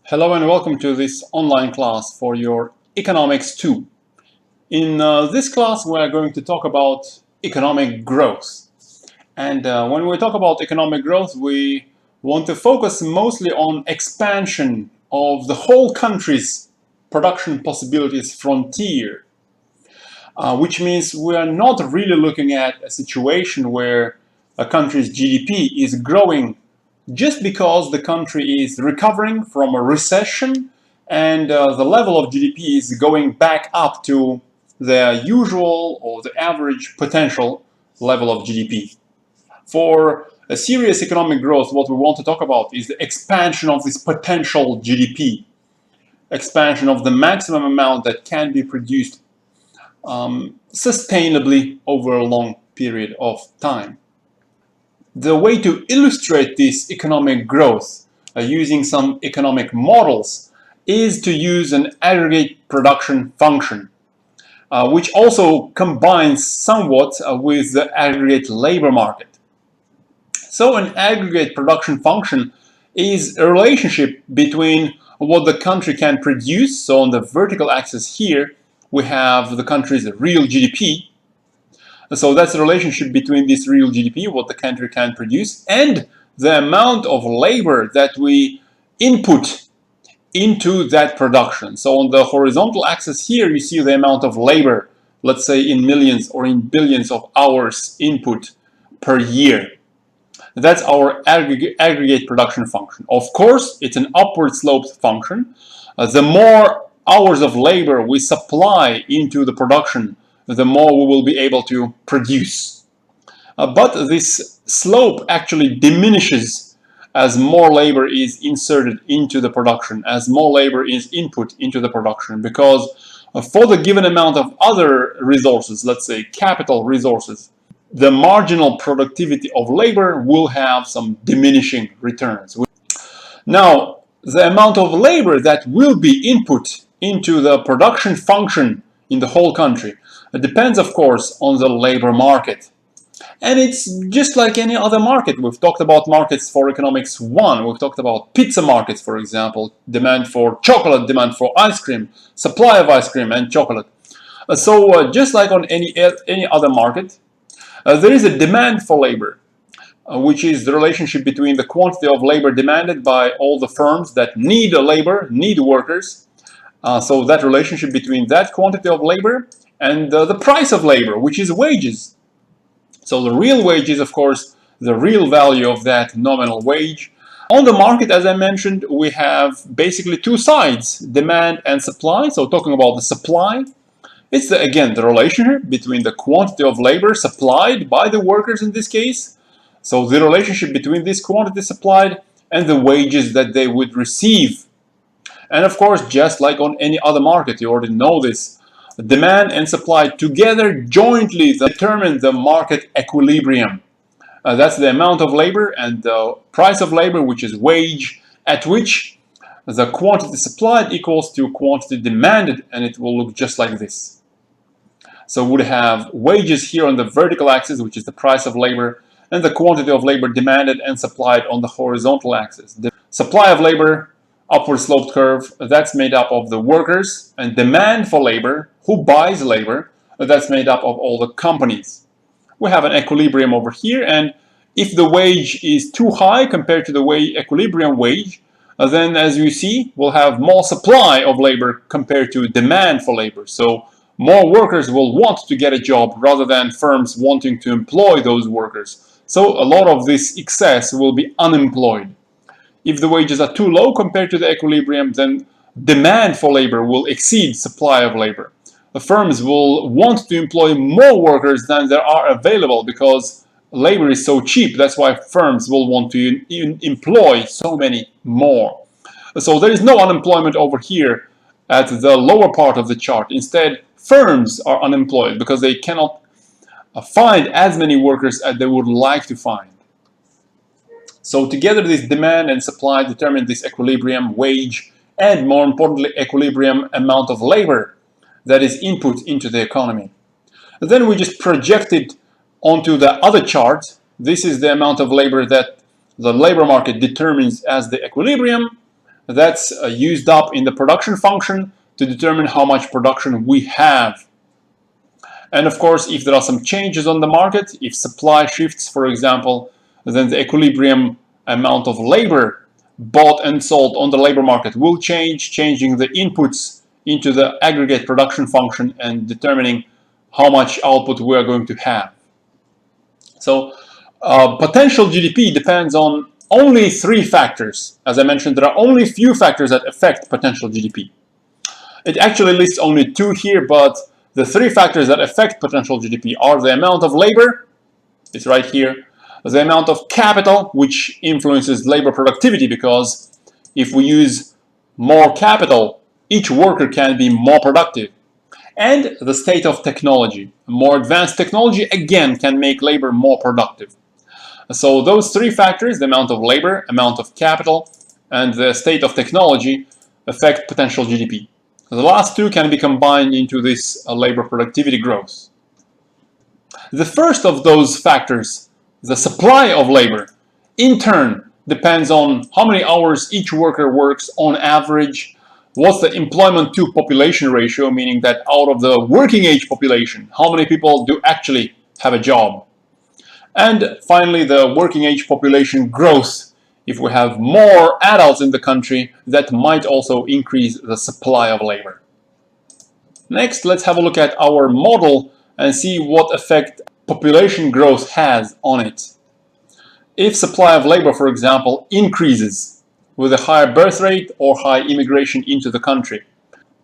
Hello and welcome to this online class for your Economics 2. In this class, we are going to talk about economic growth. And when we talk about economic growth, we want to focus mostly on expansion of the whole country's production possibilities frontier, which means we are not really looking at a situation where a country's GDP is growing just because the country is recovering from a recession and the level of GDP is going back up to the usual or the average potential level of GDP. For a serious economic growth, what we want to talk about is the expansion of this potential GDP, expansion of the maximum amount that can be produced sustainably over a long period of time. The way to illustrate this economic growth using some economic models is to use an aggregate production function, which also combines somewhat with the aggregate labor market. So an aggregate production function is a relationship between what the country can produce. So on the vertical axis here, we have the country's real GDP. So that's the relationship between this real GDP, what the country can produce, and the amount of labor that we input into that production. So on the horizontal axis here, you see the amount of labor, let's say in millions or in billions of hours input per year. That's our aggregate production function. Of course, it's an upward sloped function. The more hours of labor we supply into the production, the more we will be able to produce. But this slope actually diminishes as more labor is inserted into the production, as more labor is input into the production, because for the given amount of other resources, let's say capital resources, the marginal productivity of labor will have some diminishing returns. Now, the amount of labor that will be input into the production function in the whole country depends, of course, on the labor market. And it's just like any other market. We've talked about markets for Economics 1. We've talked about pizza markets, for example, demand for chocolate, demand for ice cream, supply of ice cream and chocolate. So just like on any other market, there is a demand for labor, which is the relationship between the quantity of labor demanded by all the firms that need labor, need workers. So that relationship between that quantity of labor and the price of labor, which is wages. So the real wage is, of course, the real value of that nominal wage. On the market, as I mentioned, we have basically two sides, demand and supply. So talking about the supply, it's again the relationship between the quantity of labor supplied by the workers in this case. So the relationship between this quantity supplied and the wages that they would receive. And of course, just like on any other market, you already know this, demand and supply together jointly determine the market equilibrium. That's the amount of labor and the price of labor, which is wage, at which the quantity supplied equals to quantity demanded, and it will look just like this. So we would have wages here on the vertical axis, which is the price of labor, and the quantity of labor demanded and supplied on the horizontal axis. The supply of labor, upward sloped curve, that's made up of the workers, and demand for labor, who buys labor, that's made up of all the companies. We have an equilibrium over here, and if the wage is too high compared to the equilibrium wage, then as you see, we'll have more supply of labor compared to demand for labor. So more workers will want to get a job rather than firms wanting to employ those workers. So a lot of this excess will be unemployed. If the wages are too low compared to the equilibrium, then demand for labor will exceed supply of labor. The firms will want to employ more workers than there are available because labor is so cheap. That's why firms will want to employ so many more. So there is no unemployment over here at the lower part of the chart. Instead, firms are unemployed because they cannot find as many workers as they would like to find. So together this demand and supply determine this equilibrium wage and, more importantly, equilibrium amount of labor that is input into the economy. And then we just project it onto the other chart. This is the amount of labor that the labor market determines as the equilibrium. that's used up in the production function to determine how much production we have. And of course, if there are some changes on the market, if supply shifts, for example, then the equilibrium amount of labor bought and sold on the labor market will change, changing the inputs into the aggregate production function and determining how much output we are going to have. So potential GDP depends on only 3 factors. As I mentioned, there are only few factors that affect potential GDP. It actually lists only 2 here, but the 3 factors that affect potential GDP are the amount of labor, it's right here, the amount of capital, which influences labor productivity, because if we use more capital, each worker can be more productive, and the state of technology. More advanced technology, again, can make labor more productive. So those 3 factors, the amount of labor, amount of capital, and the state of technology, affect potential GDP. The last 2 can be combined into this labor productivity growth. The first of those factors, the supply of labor, in turn depends on how many hours each worker works on average, what's the employment to population ratio, meaning that out of the working age population, how many people do actually have a job. And finally, the working age population growth. If we have more adults in the country, that might also increase the supply of labor. Next, let's have a look at our model and see what effect population growth has on it. If supply of labor, for example, increases with a higher birth rate or high immigration into the country,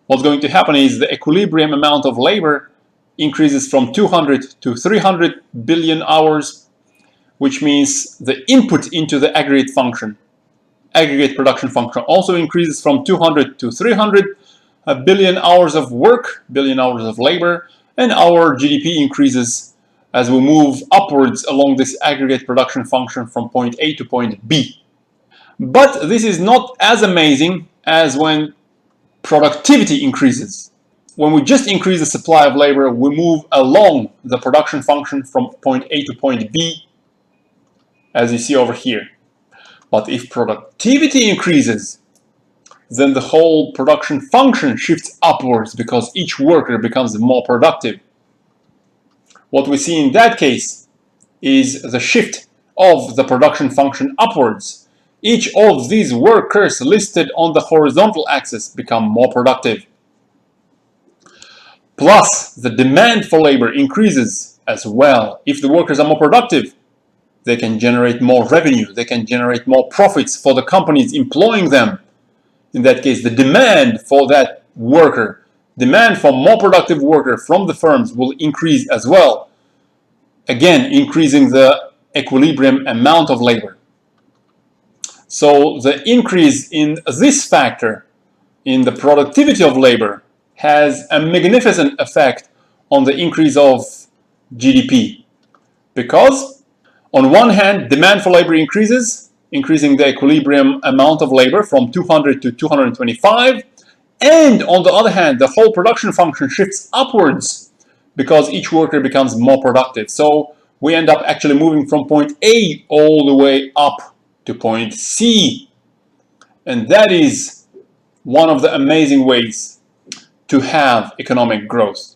what's going to happen is the equilibrium amount of labor increases from 200 to 300 billion hours, which means the input into the aggregate production function also increases from 200 to 300 billion hours of work, billion hours of labor, and our GDP increases as we move upwards along this aggregate production function from point A to point B. But this is not as amazing as when productivity increases. When we just increase the supply of labor, we move along the production function from point A to point B, as you see over here. But if productivity increases, then the whole production function shifts upwards because each worker becomes more productive. What we see in that case is the shift of the production function upwards. Each of these workers listed on the horizontal axis become more productive. Plus, the demand for labor increases as well. If the workers are more productive, they can generate more revenue, they can generate more profits for the companies employing them. In that case, the demand for that worker, demand for more productive worker from the firms will increase as well. Again, increasing the equilibrium amount of labor. So the increase in this factor, in the productivity of labor, has a magnificent effect on the increase of GDP. Because on one hand, demand for labor increases, increasing the equilibrium amount of labor from 200 to 225. And on the other hand, the whole production function shifts upwards because each worker becomes more productive. So we end up actually moving from point A all the way up to point C. And that is one of the amazing ways to have economic growth.